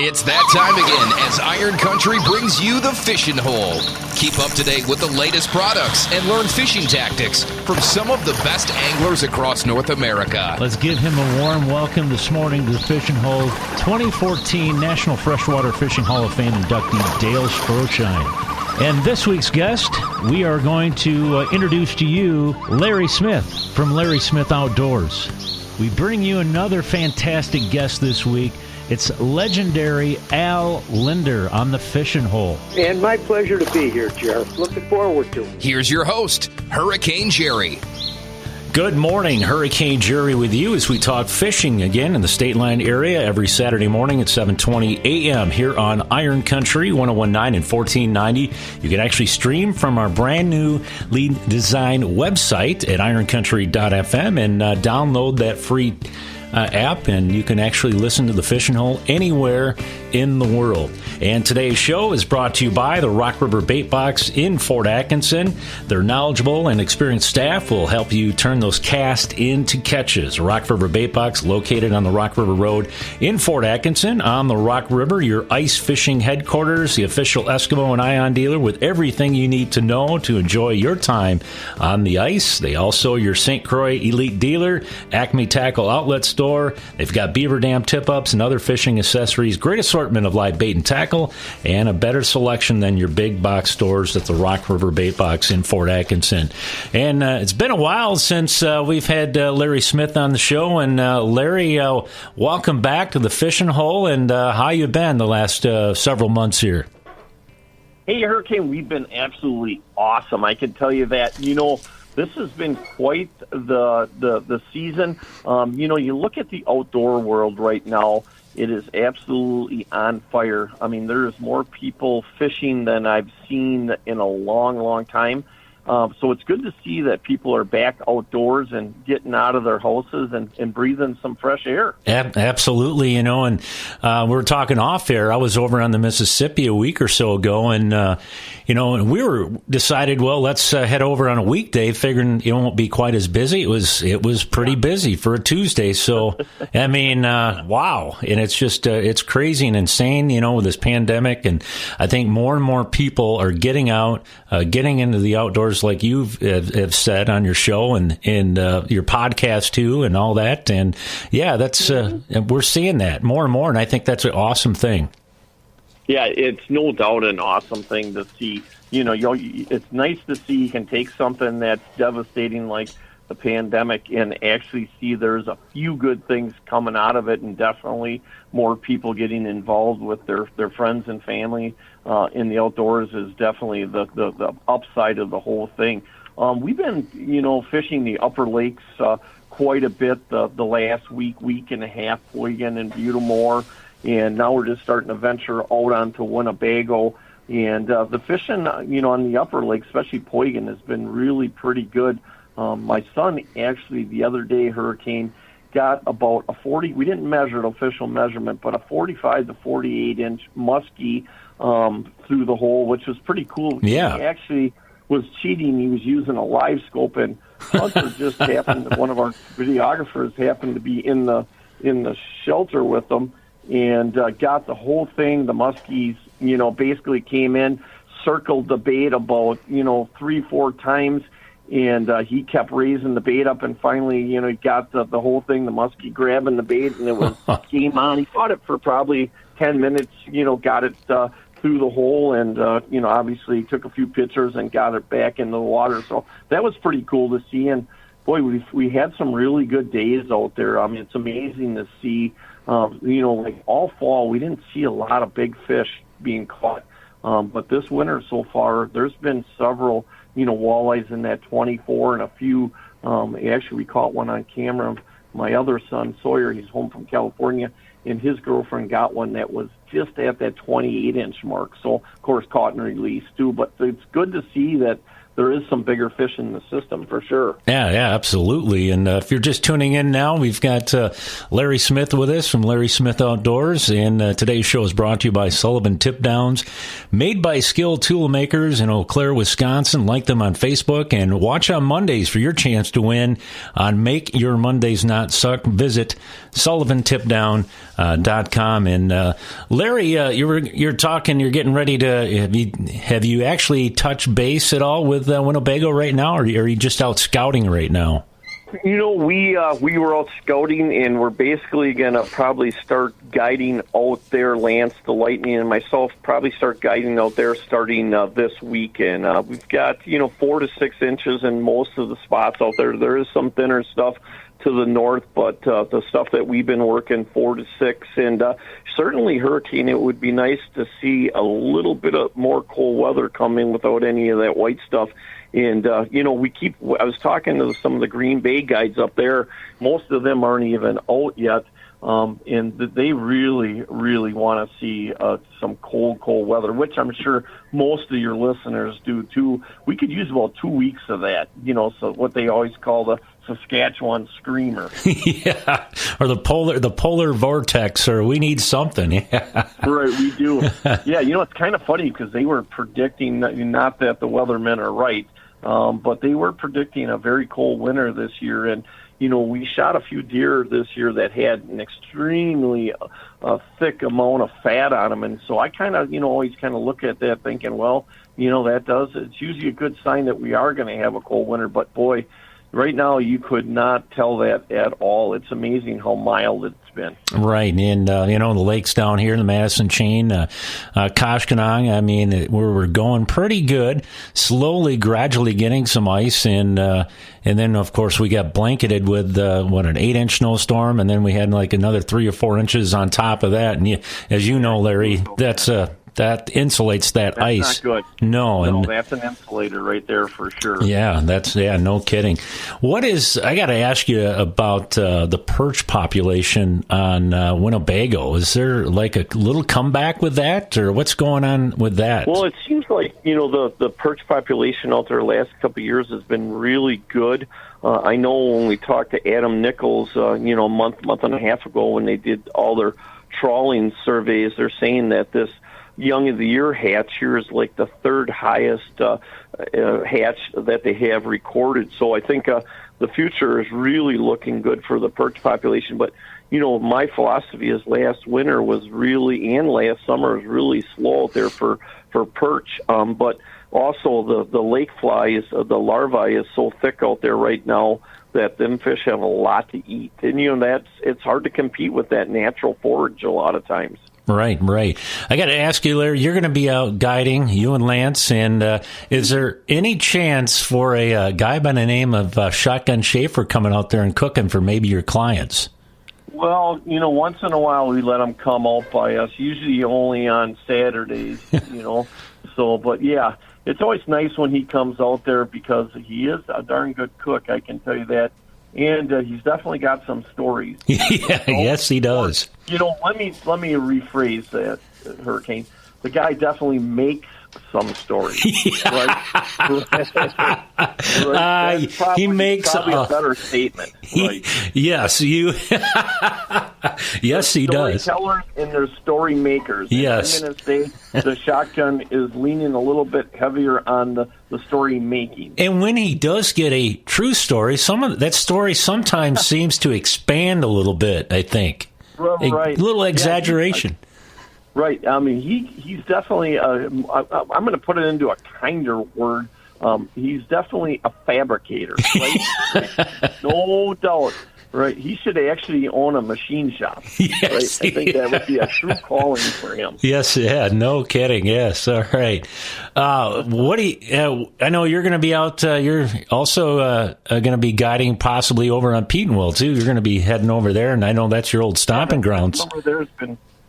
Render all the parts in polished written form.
It's that time again as Iron Country brings you the Fishin Hole. Keep up to date with the latest products and learn fishing tactics from some of the best anglers across North America. Let's give him a warm welcome this morning to the Fishin Hole 2014 National Freshwater Fishing Hall of Fame inductee Dale Stroschein. And this week's guest, we are going to introduce to you Larry Smith from Larry Smith Outdoors. We bring you another fantastic guest this week. It's legendary Al Linder on the Fishin Hole. And my pleasure to be here, Jerry. Looking forward to it. Here's your host, Hurricane Jerry. Good morning, Hurricane Jerry with you as we talk fishing again in the State Line area every Saturday morning at 7:20 a.m. here on Iron Country 101.9 and 1490. You can actually stream from our brand new lead design website at ironcountry.fm and download that free app, and you can actually listen to the Fishin' Hole anywhere in the world. And today's show is brought to you by the Rock River Bait Box in Fort Atkinson. Their knowledgeable and experienced staff will help you turn those casts into catches. Rock River Bait Box, located on the Rock River Road in Fort Atkinson on the Rock River, your ice fishing headquarters, the official Eskimo and Ion dealer with everything you need to know to enjoy your time on the ice. They also your St. Croix Elite dealer, Acme Tackle Outlet Store. They've got beaver dam tip-ups and other fishing accessories. Great assortment of live bait and tackle, and a better selection than your big box stores at the Rock River Bait Box in Fort Atkinson. And it's been a while since we've had Larry Smith on the show. And Larry, welcome back to the Fishin' Hole. And how you been the last several months here? Hey, Hurricane, we've been absolutely awesome. I can tell you that. You know, this has been quite the season. You look at the outdoor world right now, it is absolutely on fire. I mean, there's more people fishing than I've seen in a long, long time. So it's good to see that people are back outdoors and getting out of their houses and breathing some fresh air. Absolutely, and we were talking off air. I was over on the Mississippi a week or so ago, and and we were decided, well, let's head over on a weekday, figuring it won't be quite as busy. It was pretty busy for a Tuesday. So, I mean, wow, and it's just it's crazy and insane, with this pandemic, and I think more and more people are getting out, getting into the outdoors, like you have said on your show and your podcast too, and all that. And yeah, that's we're seeing that more and more, and I think that's an awesome thing. Yeah, it's no doubt an awesome thing to see. It's nice to see you can take something that's devastating like the pandemic and actually see there's a few good things coming out of it, and definitely more people getting involved with their friends and family in the outdoors is definitely the upside of the whole thing. We've been, fishing the upper lakes quite a bit the last week and a half, Poygan and Butamore, and now we're just starting to venture out onto Winnebago. And the fishing, on the upper lakes, especially Poygan, has been really pretty good. My son actually the other day, Hurricane, got about a 40, we didn't measure the official measurement, but a 45 to 48 inch muskie through the hole, which was pretty cool. Yeah. He actually was cheating. He was using a live scope, and Hunter just happened, one of our videographers happened to be in the shelter with them and got the whole thing. The muskies, basically came in, circled the bait about, 3-4 times, and he kept raising the bait up, and finally, he got the whole thing, the muskie grabbing the bait, and it was game on. He fought it for probably 10 minutes, got it through the hole, and, obviously took a few pictures and got it back into the water. So that was pretty cool to see, and boy, we had some really good days out there. I mean, it's amazing to see, like all fall, we didn't see a lot of big fish being caught. But this winter so far, there's been several, walleyes in that 24 and a few. Actually, we caught one on camera. My other son, Sawyer, he's home from California, and his girlfriend got one that was just at that 28-inch mark. So, of course, caught and released too. But it's good to see that there is some bigger fish in the system for sure. Yeah, absolutely. And if you're just tuning in now, we've got Larry Smith with us from Larry Smith Outdoors. And today's show is brought to you by Sullivan Tip Downs, made by skilled tool makers in Eau Claire, Wisconsin. Like them on Facebook and watch on Mondays for your chance to win on Make Your Mondays Not Suck. Visit SullivanTipDown.com. And Larry, you're talking, you're getting ready to, have you actually touched base at all with Winnebago right now, or are you just out scouting right now? We were out scouting, and we're basically going to probably start guiding out there. Lance, the Lightning, and myself probably start guiding out there starting this week. And we've got 4 to 6 inches in most of the spots out there. There is some thinner stuff to the north, but the stuff that we've been working 4 to 6, and certainly Hurricane, it would be nice to see a little bit of more cold weather come in without any of that white stuff. And I was talking to some of the Green Bay guides up there. Most of them aren't even out yet. And they really, really want to see some cold weather, which I'm sure most of your listeners do too. We could use about 2 weeks of that, so what they always call the Saskatchewan screamer. Yeah, or the polar vortex, or we need something. Yeah. Right, we do. Yeah, it's kind of funny because they were predicting, not that the weathermen are right, but they were predicting a very cold winter this year. And we shot a few deer this year that had an extremely thick amount of fat on them. And so I kind of, always kind of look at that thinking, well, it's usually a good sign that we are going to have a cold winter. But boy, right now you could not tell that at all. It's amazing how mild it's been. Right. And, the lakes down here in the Madison chain, Koshkonong, I mean, we're going pretty good, slowly, gradually getting some ice. And then, of course, we got blanketed with, an 8-inch snowstorm. And then we had like another 3 or 4 inches on top of that. And as you know, Larry, that insulates that ice. That's not good. No, that's an insulator right there for sure. Yeah, no kidding. I got to ask you about the perch population on Winnebago. Is there like a little comeback with that, or what's going on with that? Well, it seems like, the perch population out there the last couple of years has been really good. I know when we talked to Adam Nichols, a month and a half ago when they did all their trawling surveys, they're saying that this Young of the Year hatch here is like the third highest hatch that they have recorded. So I think the future is really looking good for the perch population. But, my philosophy is last winter was really, and last summer was really slow out there for perch. But also the lake flies, the larvae is so thick out there right now that them fish have a lot to eat. And, it's hard to compete with that natural forage a lot of times. Right. I got to ask you, Larry, you're going to be out guiding, you and Lance, and is there any chance for a guy by the name of Shotgun Schaefer coming out there and cooking for maybe your clients? Well, once in a while we let him come out by us, usually only on Saturdays, So, but yeah, it's always nice when he comes out there because he is a darn good cook, I can tell you that. And he's definitely got some stories. Yeah, yes, he does. Let me rephrase that, Hurricane. The guy definitely makes some stories. Right? He makes probably a better statement. Right? Yes, yes, he does. Storytellers and their story makers. Yes. I'm going to say the Shotgun is leaning a little bit heavier on the story making. And when he does get a true story, that story sometimes seems to expand a little bit, I think. Right. A little exaggeration. Yeah, right. I mean, he's definitely, I'm going to put it into a kinder word. He's definitely a fabricator, right? No doubt. Right. He should actually own a machine shop. Yes. Right? I think that would be a true calling for him. Yes. Yeah. No kidding. Yes. All right. I know you're going to be out. You're also going to be guiding possibly over on Petenwell too. You're going to be heading over there, and I know that's your old stomping grounds. Over there has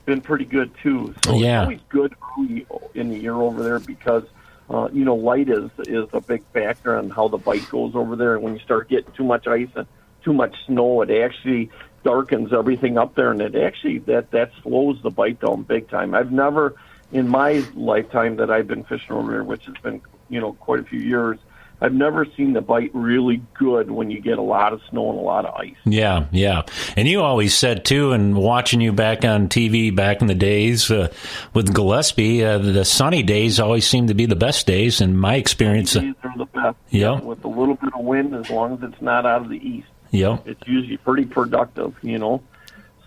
been pretty good too. So yeah. It's always good early in the year over there because light is a big factor on how the bite goes over there. And when you start getting too much ice and too much snow, it actually darkens everything up there, and it actually that slows the bite down big time. I've never in my lifetime that I've been fishing over there, which has been quite a few years, I've never seen the bite really good when you get a lot of snow and a lot of ice. Yeah, yeah. And you always said, too, and watching you back on TV back in the days with Gillespie, the sunny days always seem to be the best days, in my experience. Sunny days are the best. Yeah. With a little bit of wind, as long as it's not out of the east. Yeah. It's usually pretty productive,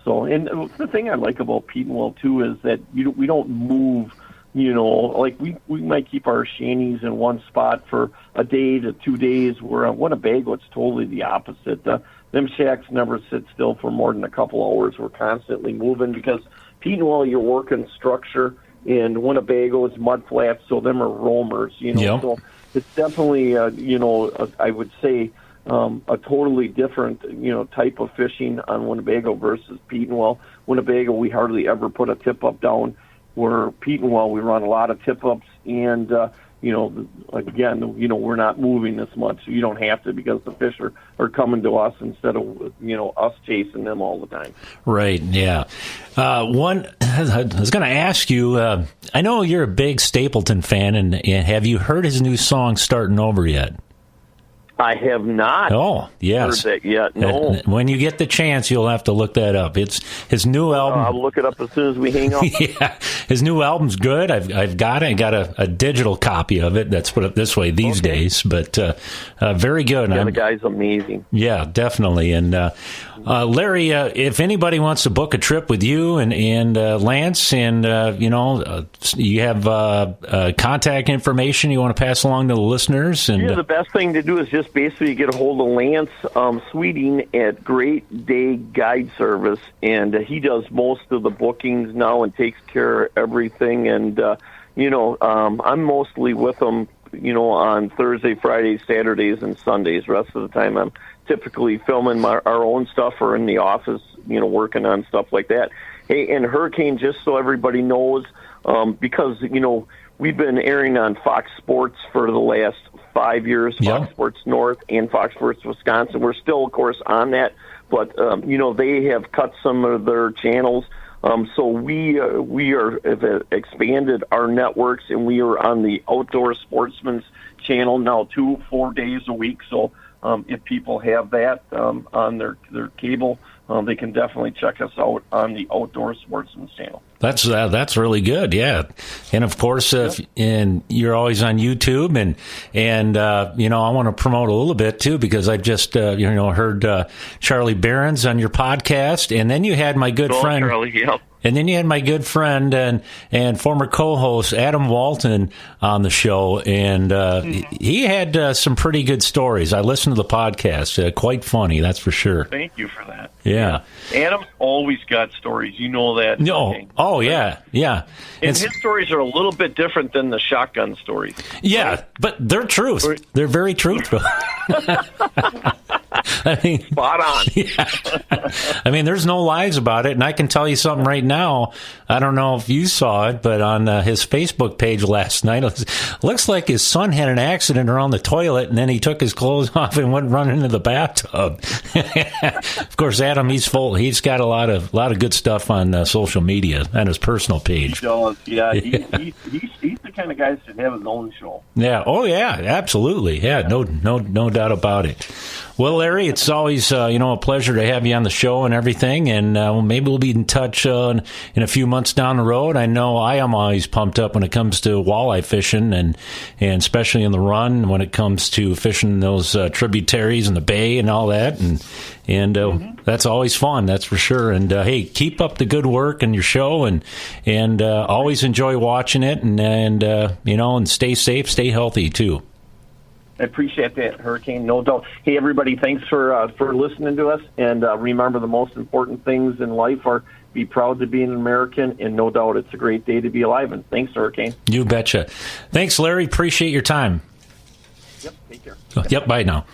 So, and the thing I like about Petenwell, too, is that we don't move. Like we might keep our shanties in one spot for a day to 2 days, where on Winnebago it's totally the opposite. Them shacks never sit still for more than a couple hours. We're constantly moving because Petenwell, you're working structure, and Winnebago is mud flats, so them are roamers, Yep. So it's definitely, I would say a totally different, type of fishing on Winnebago versus Petenwell. Winnebago, we hardly ever put a tip-up down. Where Petenwell, we run a lot of tip-ups, and, again, we're not moving this much. So you don't have to, because the fish are coming to us instead of, us chasing them all the time. Right, yeah. I was going to ask you, I know you're a big Stapleton fan, and have you heard his new song, Starting Over, yet? I have not yes. heard that yet, no. When you get the chance, you'll have to look that up. It's his new album. I'll look it up as soon as we hang up. Yeah, his new album's good. I've got it. I got a digital copy of it. Let's put it this way these days, but very good. Yeah, the guy's amazing. Yeah, definitely. And Larry, if anybody wants to book a trip with you and Lance, and you have contact information you want to pass along to the listeners, and the best thing to do is just basically get a hold of Lance Sweeting at Great Day Guide Service, and he does most of the bookings now and takes care of everything. And I'm mostly with him, on Thursday, Fridays, Saturdays, and Sundays. The rest of the time, I'm typically filming our own stuff or in the office, working on stuff like that. Hey, and Hurricane, just so everybody knows, because we've been airing on Fox Sports for the last 5 years, Fox Sports North and Fox Sports Wisconsin. We're still, of course, on that, but they have cut some of their channels. So we have expanded our networks, and we are on the Outdoor Sportsman's channel now 4 days a week. So if people have that on their cable, they can definitely check us out on the Outdoor Sportsman's channel. That's really good, yeah. And of course, and you're always on YouTube, and I want to promote a little bit too, because I've just heard Charlie Barron's on your podcast, and then you had my good friend. Charlie, yeah. And then you had my good friend and former co-host Adam Walton on the show, and he had some pretty good stories. I listened to the podcast; quite funny, that's for sure. Thank you for that. Yeah, Adam's always got stories. You know that. No, oh yeah. And his stories are a little bit different than the shotgun stories. Yeah, right? But they're truth. They're very truthful. I mean, spot on. Yeah. I mean, there's no lies about it, and I can tell you something right now. I don't know if you saw it, but on his Facebook page last night, it looks like his son had an accident around the toilet, and then he took his clothes off and went running into the bathtub. Of course, Adam, he's full. He's got a lot of good stuff on social media on his personal page. He does, yeah. He's the kind of guy that should have his own show. Yeah. Oh, yeah. Absolutely. Yeah. No doubt about it. Well, Larry, it's always a pleasure to have you on the show and everything, and maybe we'll be in touch in a few months down the road. I know I am always pumped up when it comes to walleye fishing, and especially in the run when it comes to fishing those tributaries in the bay and all that, and that's always fun, that's for sure. And hey, keep up the good work and your show, and always enjoy watching it, and stay safe, stay healthy too. I appreciate that, Hurricane, no doubt. Hey, everybody, thanks for listening to us. And remember, the most important things in life are be proud to be an American, and no doubt it's a great day to be alive. And thanks, Hurricane. You betcha. Thanks, Larry. Appreciate your time. Yep, take care. Yep, bye now.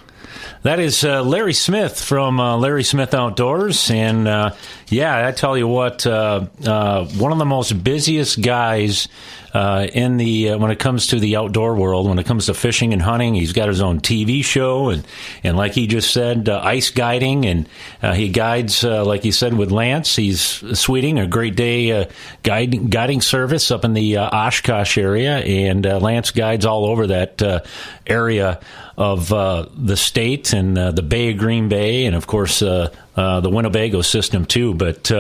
That is Larry Smith from Larry Smith Outdoors. And, I tell you what, one of the most busiest guys when it comes to the outdoor world, when it comes to fishing and hunting. He's got his own TV show, and like he just said, ice guiding, and he guides, like he said, with Lance. He's Sweeting, a great day guiding service up in the Oshkosh area, and Lance guides all over that area of the state and the Bay of Green Bay, and of course the Winnebago system too. But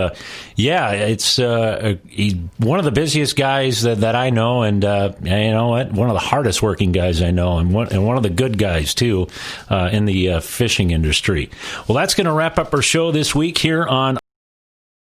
it's he's one of the busiest guys that I know, and you know what, one of the hardest working guys I know, and one of the good guys too in the fishing industry. Well, that's going to wrap up our show this week here on